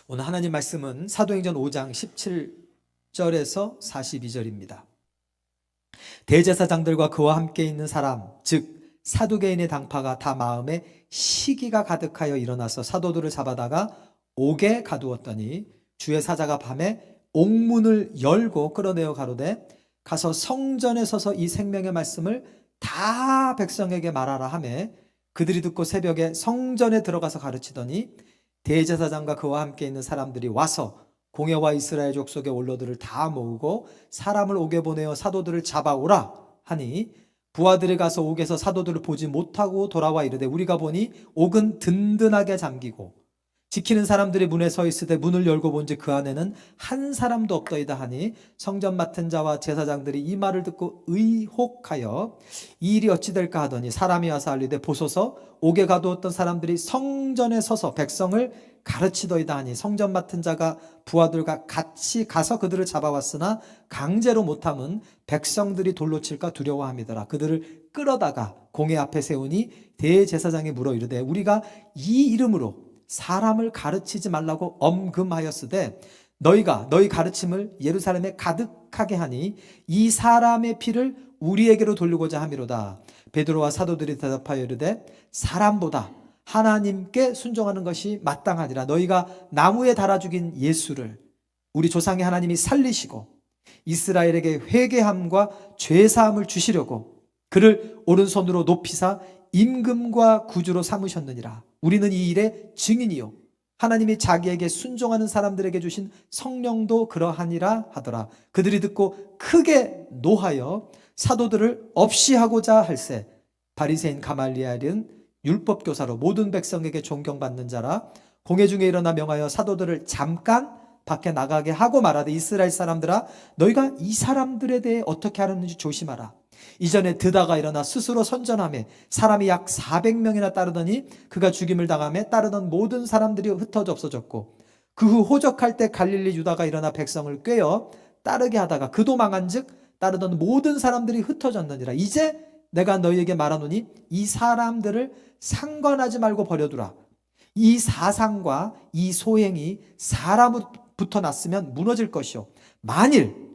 오늘 하나님 말씀은 사도행전 5장 17절에서 42절입니다. 대제사장들과 그와 함께 있는 사람, 즉 사두개인의 당파가 다 마음에 시기가 가득하여 일어나서 사도들을 잡아다가 옥에 가두었더니 주의 사자가 밤에 옥문을 열고 끌어내어 가로되 가서 성전에 서서 이 생명의 말씀을 다 백성에게 말하라 하매 그들이 듣고 새벽에 성전에 들어가서 가르치더니 대제사장과 그와 함께 있는 사람들이 와서 공회와 이스라엘 족속의 원로들을 다 모으고 사람을 옥에 보내어 사도들을 잡아오라 하니 부하들이 가서 옥에서 사도들을 보지 못하고 돌아와 이르되 우리가 보니 옥은 든든하게 잠기고 지키는 사람들이 문에 서 있을 때 문을 열고 본즉 그 안에는 한 사람도 없더이다 하니 성전 맡은 자와 제사장들이 이 말을 듣고 의혹하여 이 일이 어찌 될까 하더니 사람이 와서 알리되 보소서 옥에 가두었던 사람들이 성전에 서서 백성을 가르치더이다 하니 성전 맡은 자가 부하들과 같이 가서 그들을 잡아왔으나 강제로 못함은 백성들이 돌로 칠까 두려워함이더라. 그들을 끌어다가 공회 앞에 세우니 대제사장이 물어 이르되 우리가 이 이름으로 사람을 가르치지 말라고 엄금하였으되 너희가 너희 가르침을 예루살렘에 가득하게 하니 이 사람의 피를 우리에게로 돌리고자 함이로다. 베드로와 사도들이 대답하여 이르되 사람보다 하나님께 순종하는 것이 마땅하니라. 너희가 나무에 달아 죽인 예수를 우리 조상의 하나님이 살리시고 이스라엘에게 회개함과 죄사함을 주시려고 그를 오른손으로 높이사 임금과 구주로 삼으셨느니라. 우리는 이 일의 증인이요 하나님이 자기에게 순종하는 사람들에게 주신 성령도 그러하니라 하더라. 그들이 듣고 크게 노하여 사도들을 없이 하고자 할세 바리새인 가말리엘은 율법교사로 모든 백성에게 존경받는 자라. 공회 중에 일어나 명하여 사도들을 잠깐 밖에 나가게 하고 말하되 이스라엘 사람들아 너희가 이 사람들에 대해 어떻게 하는지 조심하라. 이전에 드다가 일어나 스스로 선전하며 사람이 약 400명이나 따르더니 그가 죽임을 당하며 따르던 모든 사람들이 흩어져 없어졌고 그 후 호적할 때 갈릴리 유다가 일어나 백성을 꾀어 따르게 하다가 그도 망한즉 따르던 모든 사람들이 흩어졌느니라. 이제 내가 너희에게 말하노니 이 사람들을 상관하지 말고 버려두라. 이 사상과 이 소행이 사람부터 났으면 무너질 것이요 만일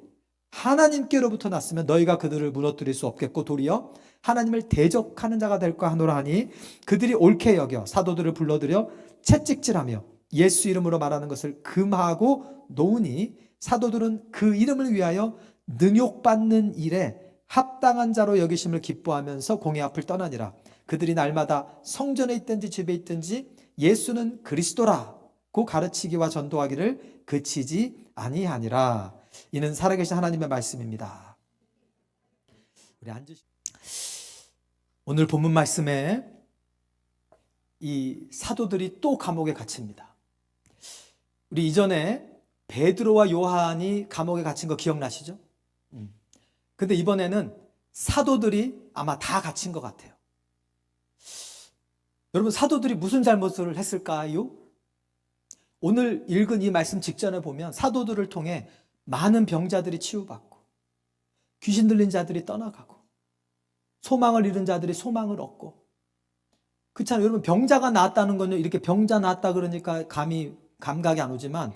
하나님께로부터 났으면 너희가 그들을 무너뜨릴 수 없겠고 도리어 하나님을 대적하는 자가 될까 하노라 하니 그들이 옳게 여겨 사도들을 불러들여 채찍질하며 예수 이름으로 말하는 것을 금하고 놓으니 사도들은 그 이름을 위하여 능욕받는 일에 합당한 자로 여기심을 기뻐하면서 공회 앞을 떠나니라. 그들이 날마다 성전에 있든지 집에 있든지 예수는 그리스도라고 가르치기와 전도하기를 그치지 아니하니라. 이는 살아계신 하나님의 말씀입니다. 우리 오늘 본문 말씀에 이 사도들이 또 감옥에 갇힙니다. 우리 이전에 베드로와 요한이 감옥에 갇힌 거 기억나시죠? 근데 이번에는 사도들이 아마 다 갇힌 것 같아요. 여러분 사도들이 무슨 잘못을 했을까요? 오늘 읽은 이 말씀 직전에 보면 사도들을 통해 많은 병자들이 치유받고 귀신 들린 자들이 떠나가고 소망을 잃은 자들이 소망을 얻고 그렇잖아요. 여러분 병자가 나았다는 건요 이렇게 병자 나았다 그러니까 감각이 안 오지만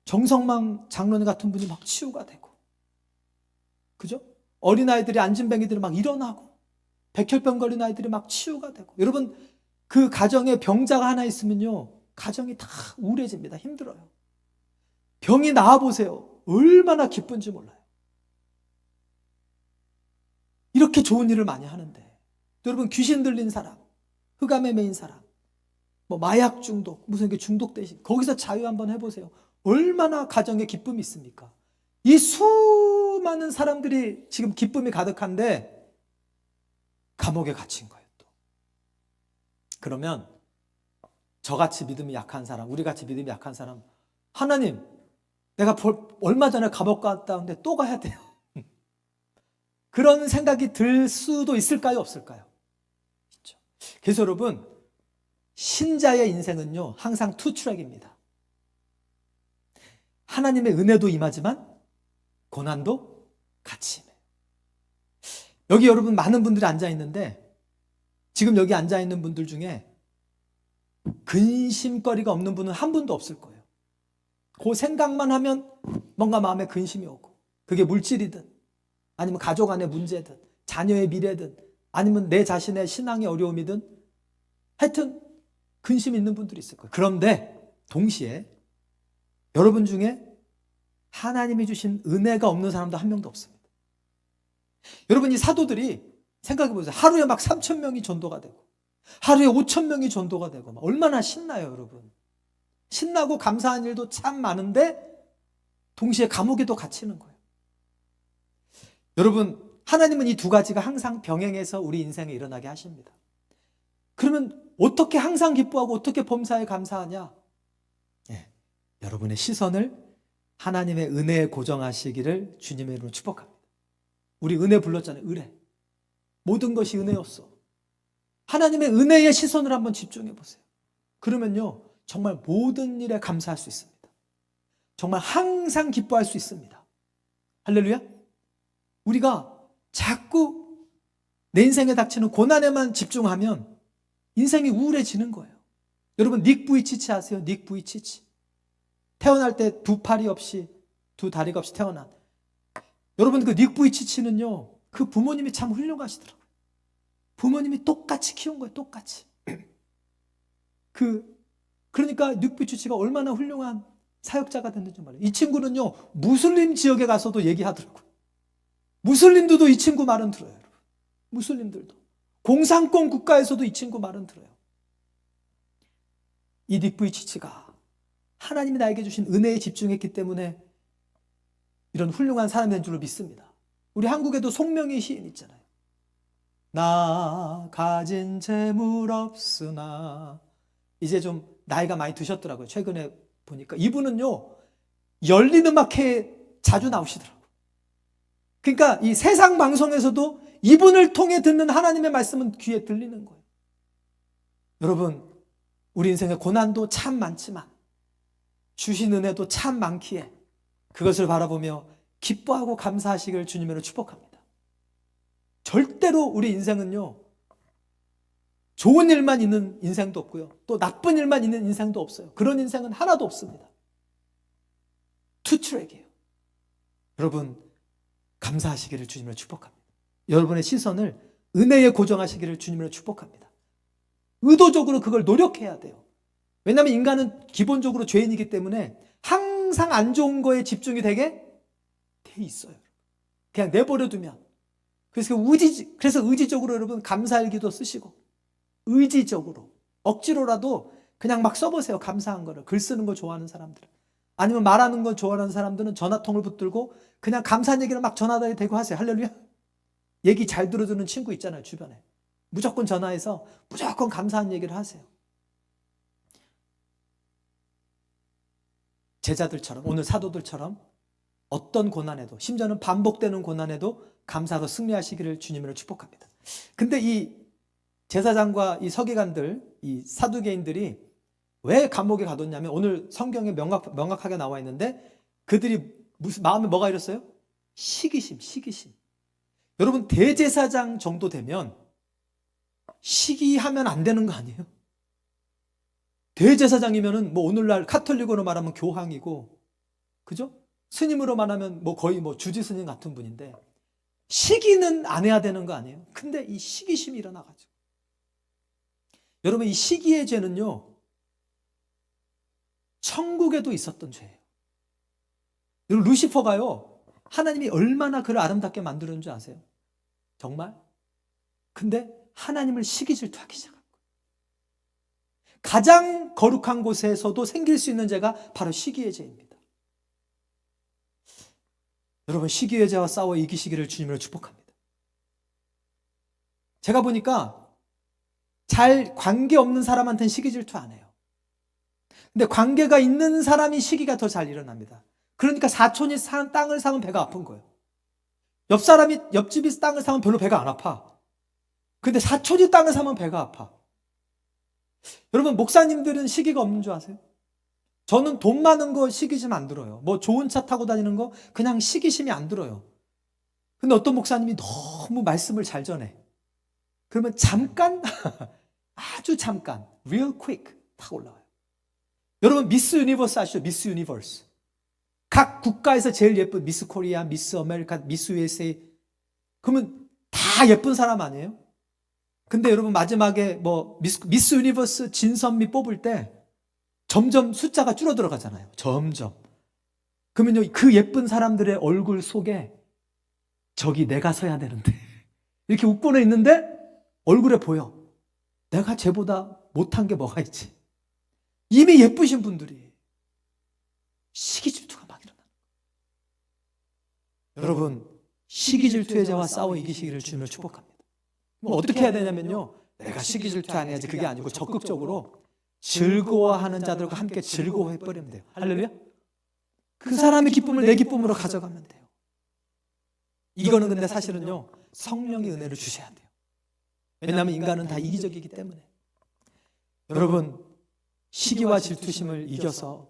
정성망 장로님 같은 분이 막 치유가 되고 그죠? 어린아이들이 안진뱅이들이 막 일어나고 백혈병 걸린 아이들이 막 치유가 되고 여러분 그 가정에 병자가 하나 있으면요 가정이 다 우울해집니다. 힘들어요. 병이 나아보세요. 얼마나 기쁜지 몰라요. 이렇게 좋은 일을 많이 하는데 여러분 귀신 들린 사람 흑암에 매인 사람 뭐 마약 중독 무슨 게 중독되신 거기서 자유 한번 해보세요. 얼마나 가정에 기쁨이 있습니까? 이 수많은 사람들이 지금 기쁨이 가득한데 감옥에 갇힌 거예요. 또 그러면 저같이 믿음이 약한 사람 우리같이 믿음이 약한 사람 하나님 내가 얼마 전에 감옥 갔다 왔는데 또 가야 돼요. 그런 생각이 들 수도 있을까요? 없을까요? 있죠. 그래서 여러분 신자의 인생은요 항상 투트랙입니다. 하나님의 은혜도 임하지만 고난도 같이 임해요. 여기 여러분 많은 분들이 앉아 있는데 지금 여기 앉아 있는 분들 중에 근심거리가 없는 분은 한 분도 없을 거예요. 그 생각만 하면 뭔가 마음에 근심이 오고, 그게 물질이든 아니면 가족 안의 문제든 자녀의 미래든 아니면 내 자신의 신앙의 어려움이든 하여튼 근심이 있는 분들이 있을 거예요. 그런데 동시에 여러분 중에 하나님이 주신 은혜가 없는 사람도 한 명도 없습니다. 여러분, 이 사도들이 생각해 보세요. 하루에 막 3,000명이 전도가 되고 하루에 5,000명이 전도가 되고 막 얼마나 신나요, 여러분. 신나고 감사한 일도 참 많은데 동시에 감옥에도 갇히는 거예요. 여러분, 하나님은 이 두 가지가 항상 병행해서 우리 인생에 일어나게 하십니다. 그러면 어떻게 항상 기뻐하고 어떻게 범사에 감사하냐? 여러분의 시선을 하나님의 은혜에 고정하시기를 주님의 이름으로 축복합니다. 우리 은혜 불렀잖아요. 은혜. 모든 것이 은혜였어. 하나님의 은혜의 시선을 한번 집중해 보세요. 그러면요, 정말 모든 일에 감사할 수 있습니다. 정말 항상 기뻐할 수 있습니다. 할렐루야. 우리가 자꾸 내 인생에 닥치는 고난에만 집중하면 인생이 우울해지는 거예요. 여러분, 닉 부이치치 아세요? 닉 부이치치. 태어날 때 두 팔이 없이, 두 다리가 없이 태어난. 여러분, 그 닉 부이치치는요, 그 부모님이 참 훌륭하시더라고요. 부모님이 똑같이 키운 거예요, 똑같이. 그러니까 닉 부이치치가 얼마나 훌륭한 사역자가 됐는지 말이에요. 이 친구는요, 무슬림 지역에 가서도 얘기하더라고요. 무슬림들도 이 친구 말은 들어요, 여러분. 무슬림들도. 공산권 국가에서도 이 친구 말은 들어요. 이 닉 부이치치가 하나님이 나에게 주신 은혜에 집중했기 때문에 이런 훌륭한 사람이 된 줄로 믿습니다. 우리 한국에도 송명희 시인 있잖아요. 나 가진 재물 없으나, 이제 좀 나이가 많이 드셨더라고요. 최근에 보니까 이분은요, 열린 음악회에 자주 나오시더라고요. 그러니까 이 세상 방송에서도 이분을 통해 듣는 하나님의 말씀은 귀에 들리는 거예요. 여러분, 우리 인생의 고난도 참 많지만 주신 은혜도 참 많기에 그것을 바라보며 기뻐하고 감사하시길 주님으로 축복합니다. 절대로 우리 인생은요, 좋은 일만 있는 인생도 없고요, 또 나쁜 일만 있는 인생도 없어요. 그런 인생은 하나도 없습니다. 투트랙이에요. 여러분, 감사하시기를 주님으로 축복합니다. 여러분의 시선을 은혜에 고정하시기를 주님으로 축복합니다. 의도적으로 그걸 노력해야 돼요. 왜냐하면 인간은 기본적으로 죄인이기 때문에 항상 안 좋은 거에 집중이 되게 돼 있어요. 그냥 내버려두면. 그래서 의지적으로 여러분 감사일기도 쓰시고, 의지적으로 억지로라도 그냥 막 써보세요. 감사한 거를. 글 쓰는 거 좋아하는 사람들은, 아니면 말하는 거 좋아하는 사람들은 전화통을 붙들고 그냥 감사한 얘기를 막 전화에 대고 하세요. 할렐루야. 얘기 잘 들어주는 친구 있잖아요, 주변에. 무조건 전화해서 무조건 감사한 얘기를 하세요. 제자들처럼, 오늘 사도들처럼 어떤 고난에도, 심지어는 반복되는 고난에도 감사로 승리하시기를 주님으로 축복합니다. 근데 이 제사장과 이 서기관들, 이 사두개인들이 왜 감옥에 가뒀냐면, 오늘 성경에 명확하게 나와 있는데, 그들이 무슨 마음에 뭐가 이랬어요? 시기심. 여러분, 대제사장 정도 되면 시기하면 안 되는 거 아니에요? 대제사장이면은 뭐 오늘날 카톨릭으로 말하면 교황이고, 그죠? 스님으로 말하면 뭐 거의 뭐 주지 스님 같은 분인데, 시기는 안 해야 되는 거 아니에요? 근데 이 시기심이 일어나가지고, 여러분, 이 시기의 죄는요, 천국에도 있었던 죄예요. 여러분, 루시퍼가요, 하나님이 얼마나 그를 아름답게 만드는 줄 아세요? 정말? 근데 하나님을 시기 질투하기 시작한 거예요. 가장 거룩한 곳에서도 생길 수 있는 죄가 바로 시기의 죄입니다. 여러분, 시기의 죄와 싸워 이기시기를 주님으로 축복합니다. 제가 보니까 잘 관계없는 사람한테는 시기 질투 안 해요. 근데 관계가 있는 사람이 시기가 더 잘 일어납니다. 그러니까 사촌이 산 땅을 사면 배가 아픈 거예요. 옆집이 땅을 사면 별로 배가 안 아파. 근데 사촌이 땅을 사면 배가 아파. 여러분, 목사님들은 시기가 없는 줄 아세요? 저는 돈 많은 거 시기심 안 들어요. 뭐 좋은 차 타고 다니는 거 그냥 시기심이 안 들어요. 근데 어떤 목사님이 너무 말씀을 잘 전해. 그러면 잠깐, 아주 잠깐, real quick 탁 올라와요. 여러분 미스 유니버스 아시죠? 미스 유니버스. 각 국가에서 제일 예쁜 미스 코리아, 미스 아메리카, 미스 USA. 그러면 다 예쁜 사람 아니에요? 근데 여러분 마지막에 뭐 미스 유니버스 진선미 뽑을 때 점점 숫자가 줄어들어 가잖아요. 점점. 그러면요, 그 예쁜 사람들의 얼굴 속에 저기 내가 서야 되는데 이렇게 웃고는 있는데 얼굴에 보여. 내가 쟤보다 못한 게 뭐가 있지. 이미 예쁘신 분들이 시기 질투가 막 일어나는 거예요. 여러분, 시기 질투의 자와 싸워 이기시기를 주님을 축복합니다. 어떻게 해야 되냐면요, 내가 시기 질투 안 해야지, 그게 아니고 적극적으로 즐거워하는 자들과 함께 즐거워해버리면 돼요. 할렐루야. 그 사람의 기쁨을 내 기쁨으로 가져가면 돼요. 이거는 근데 사실은요, 성령의 은혜를 주셔야 돼요. 왜냐하면 인간은 다 이기적이기 때문에. 여러분, 시기와 질투심을 이겨서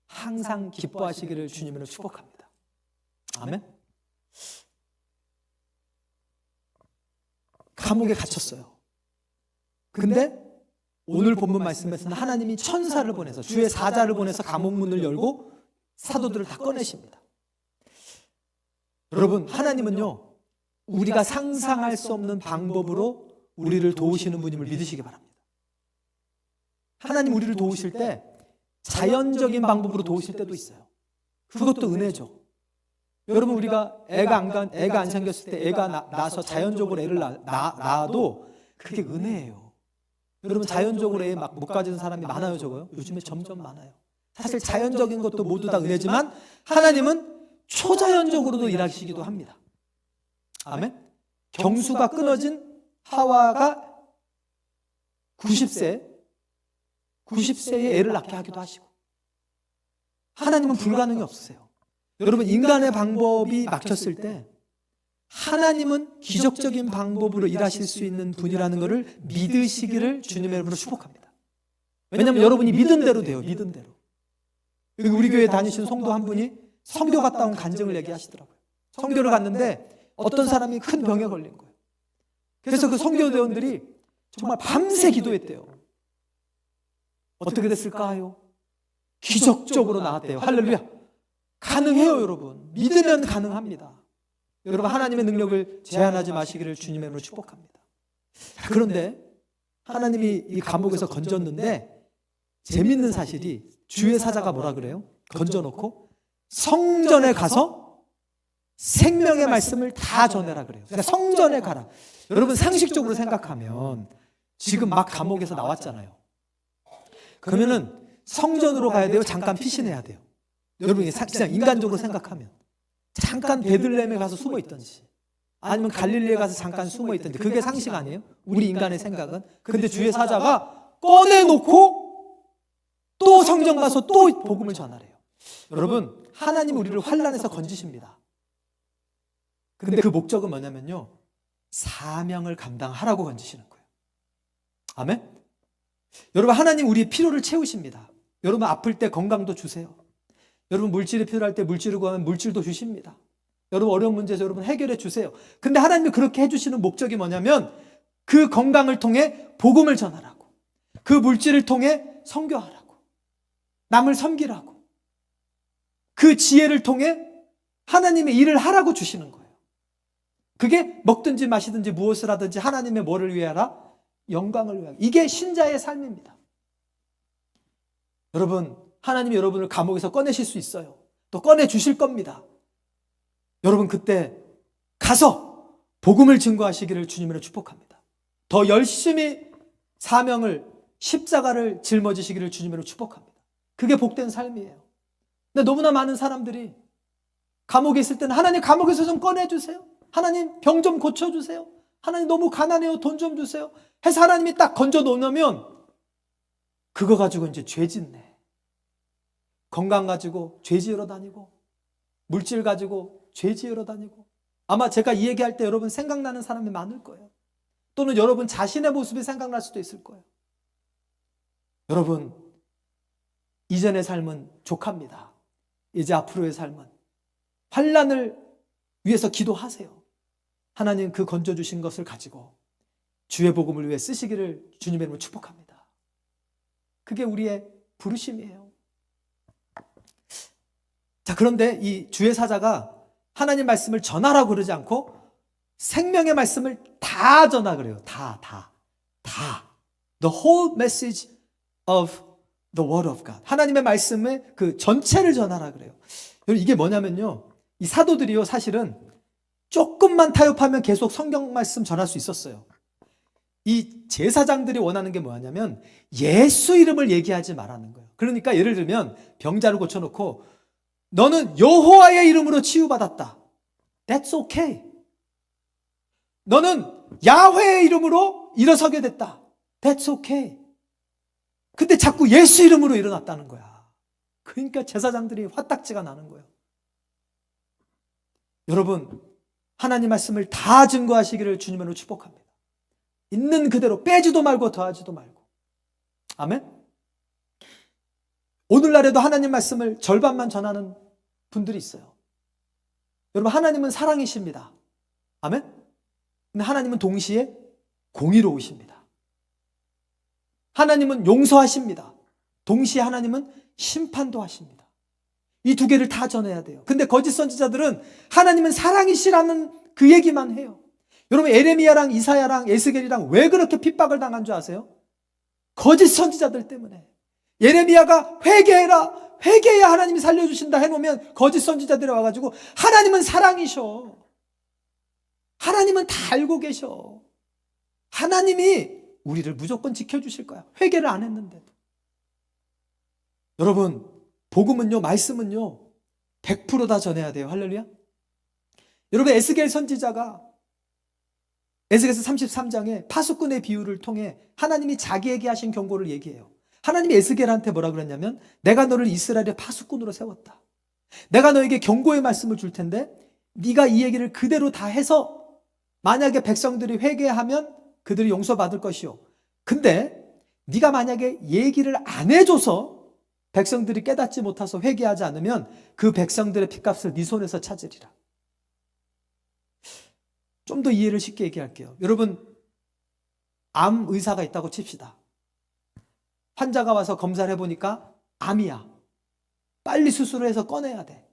항상 기뻐하시기를 주님으로 축복합니다. 아멘. 감옥에 갇혔어요. 근데 오늘 본문 말씀에서는 하나님이 천사를 보내서, 주의 사자를 보내서 감옥 문을 열고 사도들을 다 꺼내십니다. 여러분, 하나님은요, 우리가 상상할 수 없는 방법으로 우리를 도우시는 분임을 믿으시기 바랍니다. 하나님 우리를 도우실 때 자연적인 방법으로 도우실 때도 있어요. 그것도 은혜죠. 여러분, 우리가 애가 안 생겼을 때 애가 나서 자연적으로 애를 낳아도 그게 은혜예요. 여러분, 자연적으로 애 막 못 가지는 사람이 많아요, 적어요? 요즘에 점점 많아요. 사실 자연적인 것도 모두 다 은혜지만 하나님은 초자연적으로도 일하시기도 합니다. 아멘. 경수가 끊어진 하와가 90세에 애를 낳게 하기도 하시고, 하나님은 불가능이 없으세요. 여러분, 인간의 방법이 막혔을 때 하나님은 기적적인 방법으로 일하실 수 있는 분이라는 것을 믿으시기를 주님의 이름으로 축복합니다. 왜냐하면 여러분이 믿은 대로 돼요. 믿은 대로. 여기 우리 교회 다니시는 성도 한 분이 선교 갔다 온 간증을 얘기하시더라고요. 선교를 갔는데 어떤 사람이 큰 병에 걸린 거예요. 그래서 그 선교대원들이 정말 밤새 기도했대요. 어떻게 됐을까요? 기적적으로 나았대요. 할렐루야. 가능해요, 여러분. 믿으면 가능합니다. 여러분, 하나님의 능력을 제한하지 마시기를 주님의 이름으로 축복합니다. 그런데 하나님이 이 감옥에서 건졌는데 재밌는 사실이, 주의 사자가 뭐라 그래요? 건져놓고 성전에 가서 생명의 말씀을 다 전해라 그래요. 그러니까 성전에 가라. 여러분, 상식적으로 생각하면 지금 막 감옥에서 나왔잖아요. 그러면은 성전으로 가야 돼요? 잠깐 피신해야 돼요? 여러분이 그냥 인간적으로 생각하면 잠깐 베들레헴에 가서 숨어 있든지 아니면 갈릴리에 가서 잠깐 숨어 있든지, 그게 상식 아니에요? 우리 인간의 생각은. 근데 주의 사자가 꺼내놓고 또 성전 가서 또 복음을 전하래요. 여러분, 하나님 우리를 환난에서 건지십니다. 근데 그 목적은 뭐냐면요, 사명을 감당하라고 건지시는 거예요. 아멘? 여러분, 하나님 우리의 필요를 채우십니다. 여러분, 아플 때 건강도 주세요. 여러분, 물질이 필요할 때 물질을 구하면 물질도 주십니다. 여러분, 어려운 문제에서 여러분 해결해 주세요. 근데 하나님이 그렇게 해주시는 목적이 뭐냐면 그 건강을 통해 복음을 전하라고, 그 물질을 통해 선교하라고, 남을 섬기라고, 그 지혜를 통해 하나님의 일을 하라고 주시는 거예요. 그게 먹든지 마시든지 무엇을 하든지 하나님의 뭐를 위하라? 영광을 위하라. 이게 신자의 삶입니다. 여러분, 하나님이 여러분을 감옥에서 꺼내실 수 있어요. 또 꺼내주실 겁니다. 여러분, 그때 가서 복음을 증거하시기를 주님으로 축복합니다. 더 열심히 사명을, 십자가를 짊어지시기를 주님으로 축복합니다. 그게 복된 삶이에요. 근데 너무나 많은 사람들이 감옥에 있을 때는 하나님 감옥에서 좀 꺼내주세요. 하나님 병 좀 고쳐주세요. 하나님 너무 가난해요. 돈 좀 주세요. 해서 하나님이 딱 건져 놓으면 그거 가지고 이제 죄 짓네. 건강 가지고 죄 지으러 다니고, 물질 가지고 죄 지으러 다니고. 아마 제가 이 얘기할 때 여러분 생각나는 사람이 많을 거예요. 또는 여러분 자신의 모습이 생각날 수도 있을 거예요. 여러분, 이전의 삶은 족합니다. 이제 앞으로의 삶은 환난을 위해서 기도하세요. 하나님 그 건져주신 것을 가지고 주의 복음을 위해 쓰시기를 주님의 이름으로 축복합니다. 그게 우리의 부르심이에요. 자, 그런데 이 주의 사자가 하나님 말씀을 전하라고 그러지 않고 생명의 말씀을 다 전하 그래요. 다. The whole message of the word of God. 하나님의 말씀의 그 전체를 전하라 그래요. 여러분, 이게 뭐냐면요, 이 사도들이요, 사실은 조금만 타협하면 계속 성경 말씀 전할 수 있었어요. 이 제사장들이 원하는 게 뭐냐면 예수 이름을 얘기하지 말라는 거예요. 그러니까 예를 들면 병자를 고쳐놓고 너는 여호와의 이름으로 치유받았다. That's okay. 너는 야훼의 이름으로 일어서게 됐다. That's okay. 근데 자꾸 예수 이름으로 일어났다는 거야. 그러니까 제사장들이 화딱지가 나는 거예요. 여러분, 하나님 말씀을 다 증거하시기를 주님으로 축복합니다. 있는 그대로 빼지도 말고 더하지도 말고. 아멘. 오늘날에도 하나님 말씀을 절반만 전하는 분들이 있어요. 여러분, 하나님은 사랑이십니다. 아멘. 근데 하나님은 동시에 공의로우십니다. 하나님은 용서하십니다. 동시에 하나님은 심판도 하십니다. 이 두 개를 다 전해야 돼요. 근데 거짓 선지자들은 하나님은 사랑이시라는 그 얘기만 해요. 여러분, 에레미야랑 이사야랑 에스겔이랑 왜 그렇게 핍박을 당한 줄 아세요? 거짓 선지자들 때문에. 예레미야가 회개해라, 회개해야 하나님이 살려주신다 해놓으면 거짓 선지자들이 와가지고 하나님은 사랑이셔, 하나님은 다 알고 계셔, 하나님이 우리를 무조건 지켜주실 거야, 회개를 안 했는데도. 여러분, 복음은요, 말씀은요 100% 다 전해야 돼요. 할렐루야. 여러분, 에스겔 선지자가 에스겔서 33장에 파수꾼의 비유를 통해 하나님이 자기에게 하신 경고를 얘기해요. 하나님이 에스겔한테 뭐라 그랬냐면, 내가 너를 이스라엘의 파수꾼으로 세웠다. 내가 너에게 경고의 말씀을 줄 텐데 네가 이 얘기를 그대로 다 해서 만약에 백성들이 회개하면 그들이 용서받을 것이요. 근데 네가 만약에 얘기를 안 해줘서 백성들이 깨닫지 못해서 회개하지 않으면 그 백성들의 핏값을 네 손에서 찾으리라. 좀 더 이해를 쉽게 얘기할게요. 여러분, 암 의사가 있다고 칩시다. 환자가 와서 검사를 해보니까 암이야. 빨리 수술을 해서 꺼내야 돼.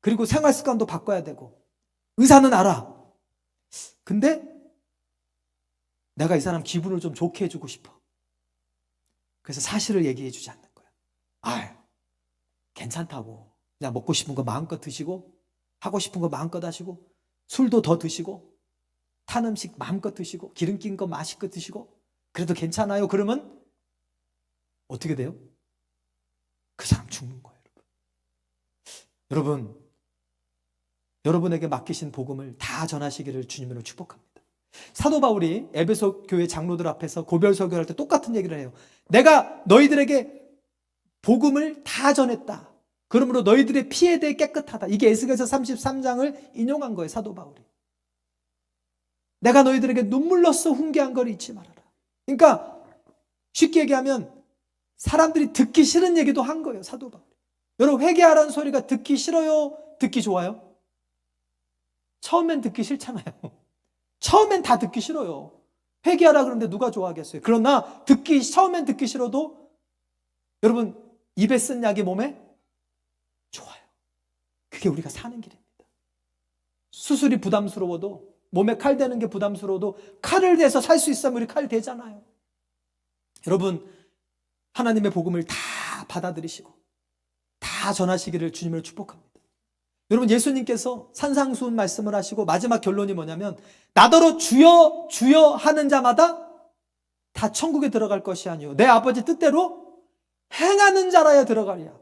그리고 생활 습관도 바꿔야 되고. 의사는 알아. 근데 내가 이 사람 기분을 좀 좋게 해주고 싶어. 그래서 사실을 얘기해 주지 않는 거야. 괜찮다고. 그냥 먹고 싶은 거 마음껏 드시고, 하고 싶은 거 마음껏 하시고, 술도 더 드시고, 탄 음식 마음껏 드시고, 기름 낀 거 맛있게 드시고, 그래도 괜찮아요. 그러면 어떻게 돼요? 그 사람 죽는 거예요. 여러분, 여러분에게 맡기신 복음을 다 전하시기를 주님으로 축복합니다. 사도 바울이 에베소 교회 장로들 앞에서 고별 설교할 때 똑같은 얘기를 해요. 내가 너희들에게 복음을 다 전했다. 그러므로 너희들의 피에 대해 깨끗하다. 이게 에스겔서 33장을 인용한 거예요, 사도 바울이. 내가 너희들에게 눈물로써 훈계한 걸 잊지 말아라. 그러니까 쉽게 얘기하면 사람들이 듣기 싫은 얘기도 한 거예요, 사도 바울이. 여러분, 회개하라는 소리가 듣기 싫어요? 듣기 좋아요? 처음엔 듣기 싫잖아요. 처음엔 다 듣기 싫어요. 회개하라 그러는데 누가 좋아하겠어요? 그러나 처음엔 듣기 싫어도 여러분, 입에 쓴 약이 몸에 좋아요. 그게 우리가 사는 길입니다. 수술이 부담스러워도, 몸에 칼 대는 게 부담스러워도 칼을 대서 살 수 있으면 우리 칼 대잖아요. 여러분, 하나님의 복음을 다 받아들이시고 다 전하시기를 주님을 축복합니다. 여러분, 예수님께서 산상수훈 말씀을 하시고 마지막 결론이 뭐냐면, 나더러 주여 주여 하는 자마다 다 천국에 들어갈 것이 아니요 내 아버지 뜻대로 행하는 자라야 들어가리라.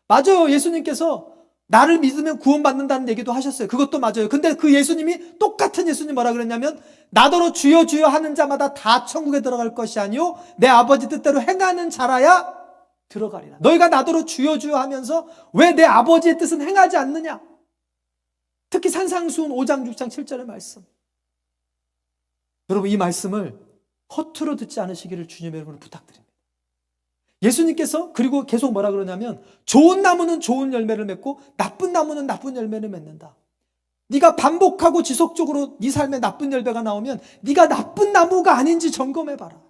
맞아요. 예수님께서 나를 믿으면 구원받는다는 얘기도 하셨어요. 그것도 맞아요. 근데 그 예수님이, 똑같은 예수님 뭐라 그랬냐면, 나더러 주여 주여 하는 자마다 다 천국에 들어갈 것이 아니요 내 아버지 뜻대로 행하는 자라야 들어가리라. 너희가 나더러 주여 주여 하면서 왜 내 아버지의 뜻은 행하지 않느냐? 특히 산상수훈 5장 6장 7절의 말씀. 여러분, 이 말씀을 허투루 듣지 않으시기를 주님의 이름으로 부탁드립니다. 예수님께서 그리고 계속 뭐라 그러냐면, 좋은 나무는 좋은 열매를 맺고 나쁜 나무는 나쁜 열매를 맺는다. 네가 반복하고 지속적으로 네 삶에 나쁜 열매가 나오면 네가 나쁜 나무가 아닌지 점검해봐라.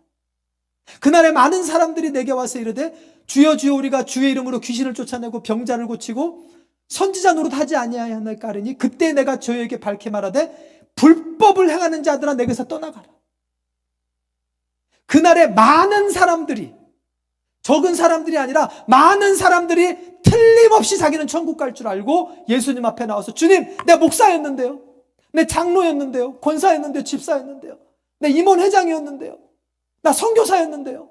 그날에 많은 사람들이 내게 와서 이르되 주여 주여 우리가 주의 이름으로 귀신을 쫓아내고 병자를 고치고 선지자 노릇하지 아니하였나이까 하리니 그때 내가 저에게 밝게 말하되 불법을 행하는 자들아 내게서 떠나가라. 그날에 많은 사람들이, 적은 사람들이 아니라 많은 사람들이 틀림없이 자기는 천국 갈 줄 알고 예수님 앞에 나와서 주님, 내가 목사였는데요, 내 장로였는데요, 권사였는데요, 집사였는데요, 내 임원 회장이었는데요, 나 선교사였는데요,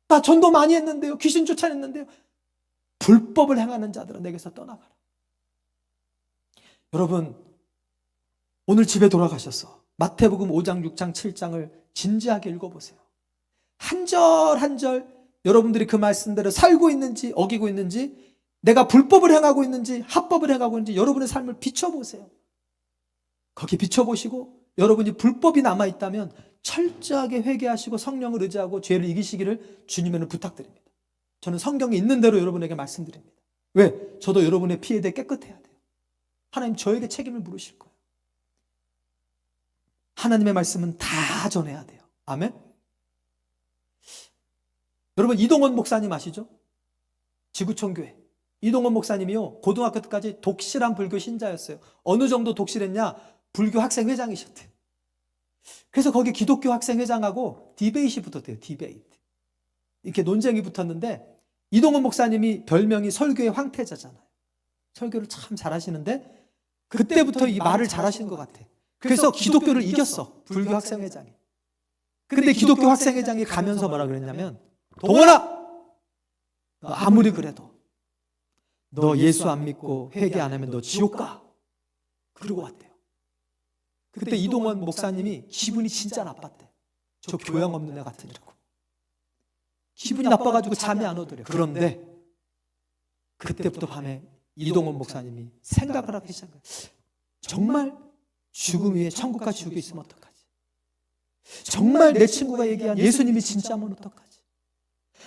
나 전도 많이 했는데요, 귀신 쫓아냈는데요, 불법을 행하는 자들은 내게서 떠나가라. 여러분, 오늘 집에 돌아가셔서 마태복음 5장, 6장, 7장을 진지하게 읽어보세요. 한 절 한 절 여러분들이 그 말씀대로 살고 있는지 어기고 있는지, 내가 불법을 행하고 있는지 합법을 행하고 있는지 여러분의 삶을 비춰보세요. 거기 비춰보시고 여러분이 불법이 남아있다면 철저하게 회개하시고 성령을 의지하고 죄를 이기시기를 주님에는 부탁드립니다. 저는 성경에 있는 대로 여러분에게 말씀드립니다. 왜? 저도 여러분의 피에 대해 깨끗해야 돼요. 하나님 저에게 책임을 물으실 거예요. 하나님의 말씀은 다 전해야 돼요. 아멘. 여러분, 이동원 목사님 아시죠? 지구촌교회 이동원 목사님이요, 고등학교 때까지 독실한 불교 신자였어요. 어느 정도 독실했냐? 불교 학생회장이셨대요. 그래서 거기 기독교 학생회장하고 디베이트이 붙었대요. 디베이트. 이렇게 논쟁이 붙었는데, 이동원 목사님이 별명이 설교의 황태자잖아요. 설교를 참 잘하시는데 그때부터 이 말을 잘하시는 것 같아. 그래서 기독교를 이겼어, 불교 학생회장이. 근데 기독교 학생회장이 가면서 뭐라 그랬냐면, 동원아, 너 아무리 그래도 너 예수 안 믿고 회개 안 하면 너 지옥 가. 그러고 왔대요. 그때 이동원 목사님이 기분이 진짜 나빴대. 저 교양 없는 애 같으니라고. 기분이 나빠가지고 잠이 안 오더래요. 그런데 그때부터 밤에 이동원 목사님이 생각을 하기 시작한 거예요. 정말 죽음 위에 천국과 지옥이 있으면 어떡하지? 정말 내 친구가 얘기한 예수님이 진짜면 어떡하지?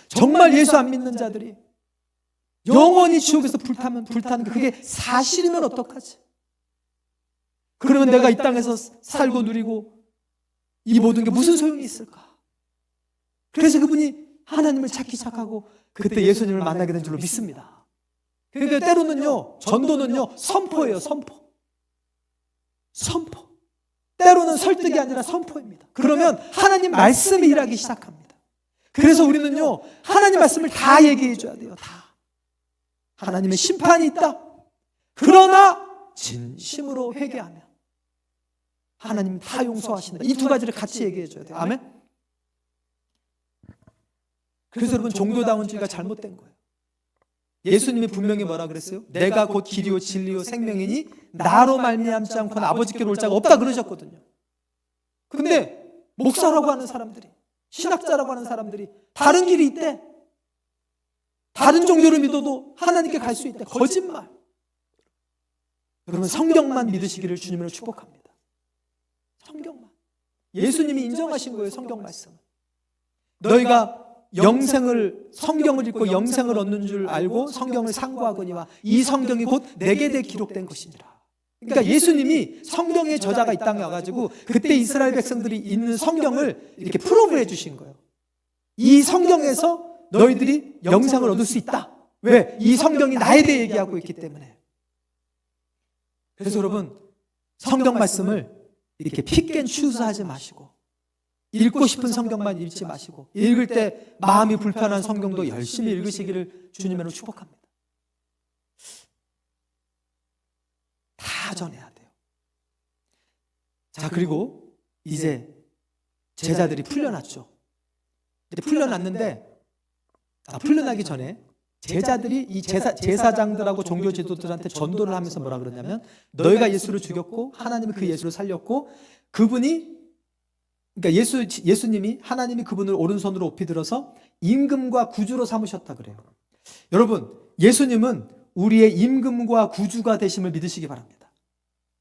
정말 예수 안 믿는 자들이 영원히 지옥에서 불타는 게 그게 사실이면 어떡하지? 그러면 내가 이 땅에서 살고 누리고 이 모든 게 무슨 소용이 있을까? 그래서 그분이 하나님을 찾기 시작하고 그때 예수님을 만나게 된 줄로 믿습니다. 그러니까 때로는요, 전도는요, 선포예요. 선포. 때로는 설득이 아니라 선포입니다. 그러면 하나님 말씀이 일하기 시작합니다. 그래서 우리는요, 하나님 말씀을 다 얘기해 줘야 돼요. 다. 하나님의 심판이 있다. 그러나 진심으로 회개하면 하나님 다 용서하신다. 이 두 가지를 같이 얘기해 줘야 돼요. 아멘. 그래서 여러분, 종교다운주의가 잘못된 거예요. 예수님이 분명히 뭐라 그랬어요? 내가 곧 길이요 진리요 생명이니 나로 말미암지 않고는 아버지께로 올 자가 없다 그러셨거든요. 근데 목사라고 하는 사람들이, 신학자라고 하는 사람들이 다른 길이 있대. 다른 종교를 믿어도 하나님께 갈 수 있대. 거짓말. 여러분, 성경만 믿으시기를 주님으로 축복합니다. 성경만. 예수님이 인정하신 거예요. 성경 말씀. 너희가 성경을 읽고 영생을 얻는 줄 알고 성경을 상고하거니와 이 성경이 곧 내게 대해 기록된 것이니라. 그러니까 예수님이 성경의 저자가 이 땅에 와가지고 그때 이스라엘 백성들이 있는 성경을 이렇게 프로브해 주신 거예요. 이 성경에서 너희들이 영생을 얻을 수 있다. 왜? 이 성경이 나에 대해 얘기하고 있기 때문에. 그래서 여러분, 성경 말씀을 이렇게 픽앤추스하지 마시고, 읽고 싶은 성경만 읽지 마시고, 읽을 때 마음이 불편한 성경도 열심히 읽으시기를 주님으로 축복합니다. 다 전해야 돼요. 자, 그리고 이제 제자들이 풀려났죠. 이제 풀려났는데, 풀려나기 전에 제자들이 이 제사장들하고 종교 지도자들한테 전도를 하면서 뭐라 그러냐면, 너희가 예수를 죽였고 하나님이 그 예수를 살렸고, 그분이, 그러니까 예수님이, 하나님이 그분을 오른손으로 높이 들어서 임금과 구주로 삼으셨다 그래요. 여러분, 예수님은 우리의 임금과 구주가 되심을 믿으시기 바랍니다.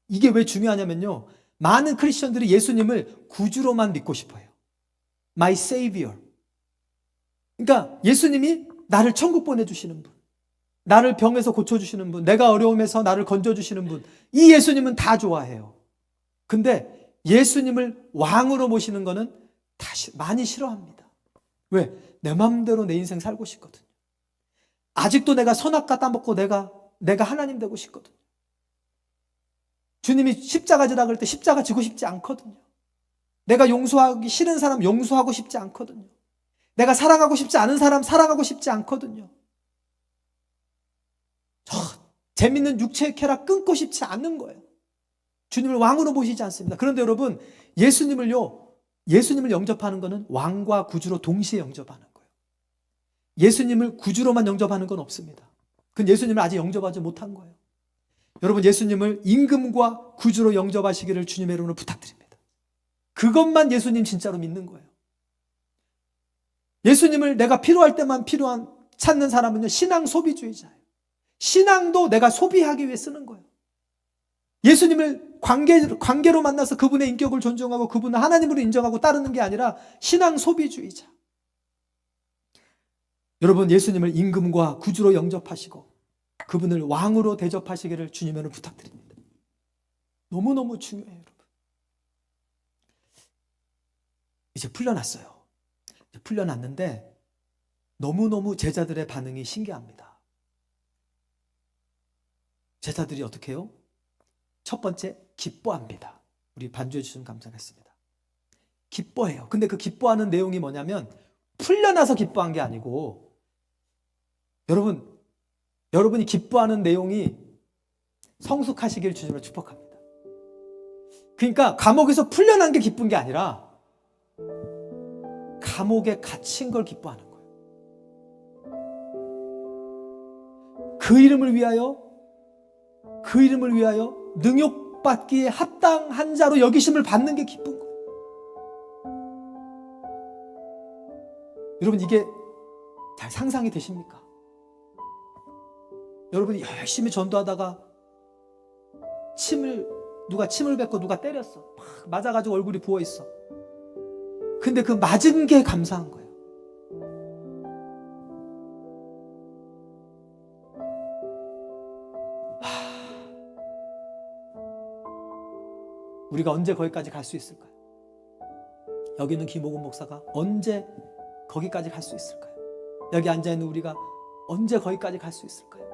이게 왜 중요하냐면요, 많은 크리스천들이 예수님을 구주로만 믿고 싶어요. My Savior. 그러니까 예수님이 나를 천국 보내주시는 분, 나를 병에서 고쳐주시는 분, 내가 어려움에서 나를 건져주시는 분, 이 예수님은 다 좋아해요. 근데 예수님을 왕으로 모시는 거는 많이 싫어합니다. 왜? 내 마음대로 내 인생 살고 싶거든요. 아직도 내가 선악과 따먹고 내가 하나님 되고 싶거든요. 주님이 십자가 지라 그럴 때 십자가 지고 싶지 않거든요. 내가 용서하기 싫은 사람 용서하고 싶지 않거든요. 내가 사랑하고 싶지 않은 사람 사랑하고 싶지 않거든요. 저 재밌는 육체의 쾌락 끊고 싶지 않는 거예요. 주님을 왕으로 모시지 않습니다. 그런데 여러분, 예수님을 영접하는 것은 왕과 구주로 동시에 영접하는 거예요. 예수님을 구주로만 영접하는 건 없습니다. 그건 예수님을 아직 영접하지 못한 거예요. 여러분, 예수님을 임금과 구주로 영접하시기를 주님의 이름으로 부탁드립니다. 그것만 예수님 진짜로 믿는 거예요. 예수님을 내가 필요할 때만 찾는 사람은요, 신앙 소비주의자예요. 신앙도 내가 소비하기 위해 쓰는 거예요. 예수님을 관계로 만나서 그분의 인격을 존중하고 그분을 하나님으로 인정하고 따르는 게 아니라 신앙 소비주의자. 여러분, 예수님을 임금과 구주로 영접하시고 그분을 왕으로 대접하시기를 주님으로 부탁드립니다. 너무너무 중요해요, 여러분. 이제 풀려났어요. 풀려났는데 너무너무 제자들의 반응이 신기합니다. 제자들이 어떻게 해요? 첫 번째, 기뻐합니다. 우리 반주해 주시면 감사하겠습니다. 기뻐해요. 근데 그 기뻐하는 내용이 뭐냐면 풀려나서 기뻐한 게 아니고, 여러분이 기뻐하는 내용이 성숙하시길 주님으로 축복합니다. 그러니까 감옥에서 풀려난 게 기쁜 게 아니라 감옥에 갇힌 걸 기뻐하는 거예요. 그 이름을 위하여 능욕받기에 합당한 자로 여기심을 받는 게 기쁜 거예요. 여러분, 이게 잘 상상이 되십니까? 여러분이 열심히 전도하다가 누가 침을 뱉고 누가 때렸어. 막 맞아가지고 얼굴이 부어있어. 근데 그 맞은 게 감사한 거예요. 우리가 언제 거기까지 갈 수 있을까요? 여기 있는 김호근 목사가 언제 거기까지 갈 수 있을까요? 여기 앉아있는 우리가 언제 거기까지 갈 수 있을까요?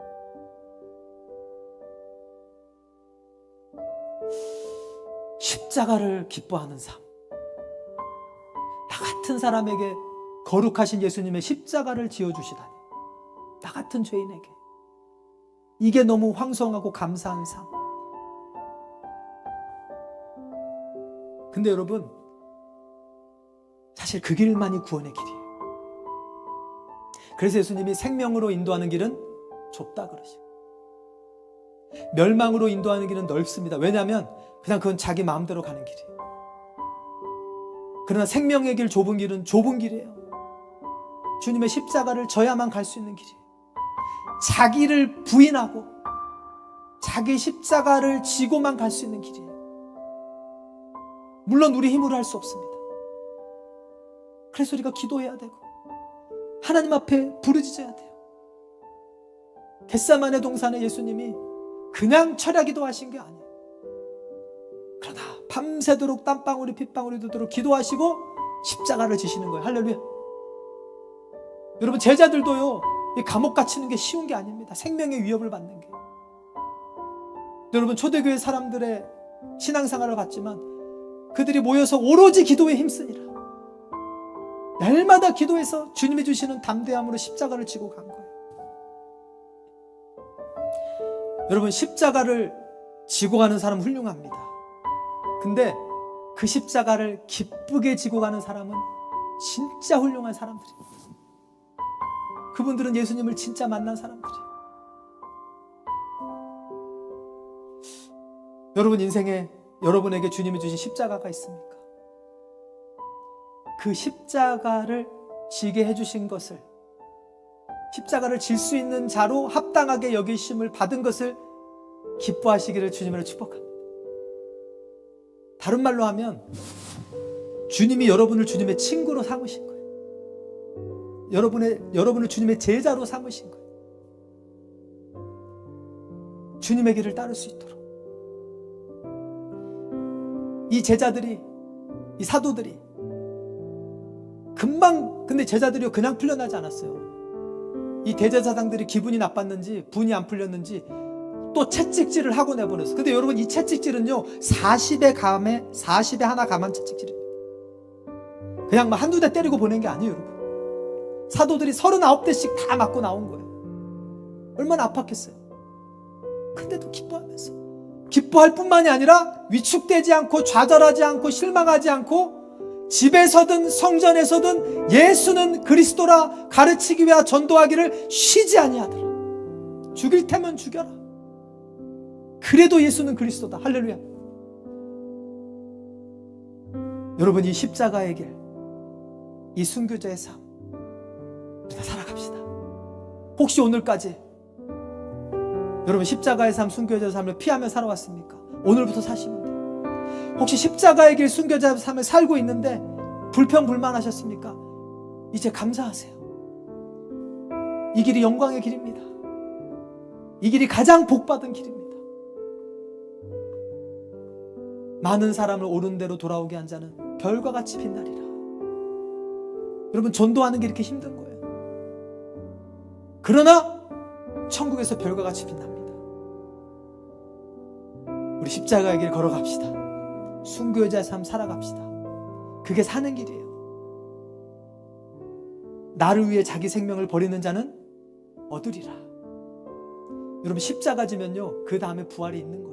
십자가를 기뻐하는 삶. 나 같은 사람에게 거룩하신 예수님의 십자가를 지어주시다니. 나 같은 죄인에게. 이게 너무 황송하고 감사한 삶. 근데 여러분, 사실 그 길만이 구원의 길이에요. 그래서 예수님이 생명으로 인도하는 길은 좁다 그러시고, 멸망으로 인도하는 길은 넓습니다. 왜냐하면 그냥 그건 자기 마음대로 가는 길이에요. 그러나 생명의 길, 좁은 길은 좁은 길이에요. 주님의 십자가를 져야만 갈 수 있는 길이에요. 자기를 부인하고 자기 십자가를 지고만 갈 수 있는 길이에요. 물론 우리 힘으로 할 수 없습니다. 그래서 우리가 기도해야 되고 하나님 앞에 부르짖어야 돼요. 겟세마네 동산에 예수님이 그냥 철야기도 하신 게 아니에요. 그러나 밤새도록 땀방울이 핏방울이 되도록 기도하시고 십자가를 지시는 거예요. 할렐루야. 여러분, 제자들도요, 이 감옥 갇히는 게 쉬운 게 아닙니다. 생명의 위협을 받는 게. 여러분, 초대교회 사람들의 신앙생활을 봤지만 그들이 모여서 오로지 기도에 힘쓰니라. 날마다 기도해서 주님이 주시는 담대함으로 십자가를 지고 간 거예요. 여러분, 십자가를 지고 가는 사람 훌륭합니다. 근데 그 십자가를 기쁘게 지고 가는 사람은 진짜 훌륭한 사람들이에요. 그분들은 예수님을 진짜 만난 사람들이에요. 여러분 인생에 여러분에게 주님이 주신 십자가가 있습니까? 그 십자가를 지게 해주신 것을, 십자가를 질 수 있는 자로 합당하게 여기심을 받은 것을 기뻐하시기를 주님으로 축복합니다. 다른 말로 하면 주님이 여러분을 주님의 친구로 삼으신 거예요. 여러분을 주님의 제자로 삼으신 거예요. 주님의 길을 따를 수 있도록. 이 제자들이, 이 사도들이 금방, 근데 제자들이 그냥 풀려나지 않았어요. 이 대제사장들이 기분이 나빴는지 분이 안 풀렸는지 또 채찍질을 하고 내보냈어요. 근데 여러분, 이 채찍질은요 40에 하나 감한 채찍질입니다. 그냥 막 한두 대 때리고 보낸 게 아니에요. 여러분, 사도들이 39대씩 다 맞고 나온 거예요. 얼마나 아팠겠어요. 근데도 기뻐하면서, 기뻐할 뿐만이 아니라 위축되지 않고 좌절하지 않고 실망하지 않고 집에서든 성전에서든 예수는 그리스도라 가르치기 위하여 전도하기를 쉬지 아니하더라. 죽일 테면 죽여라. 그래도 예수는 그리스도다. 할렐루야. 여러분, 이 십자가의 길, 이 순교자의 삶, 우리가 살아갑시다. 혹시 오늘까지 여러분 십자가의 삶, 순교자의 삶을 피하며 살아왔습니까? 오늘부터 사시면 돼요. 혹시 십자가의 길, 순교자의 삶을 살고 있는데 불평불만하셨습니까? 이제 감사하세요. 이 길이 영광의 길입니다. 이 길이 가장 복받은 길입니다. 많은 사람을 옳은 대로 돌아오게 한 자는 별과 같이 빛나리라. 여러분, 전도하는 게 이렇게 힘든 거예요. 그러나 천국에서 별과 같이 빛납니다. 우리 십자가의 길 걸어갑시다. 순교자의 삶 살아갑시다. 그게 사는 길이에요. 나를 위해 자기 생명을 버리는 자는 얻으리라. 여러분, 십자가 지면요 그 다음에 부활이 있는 거예요.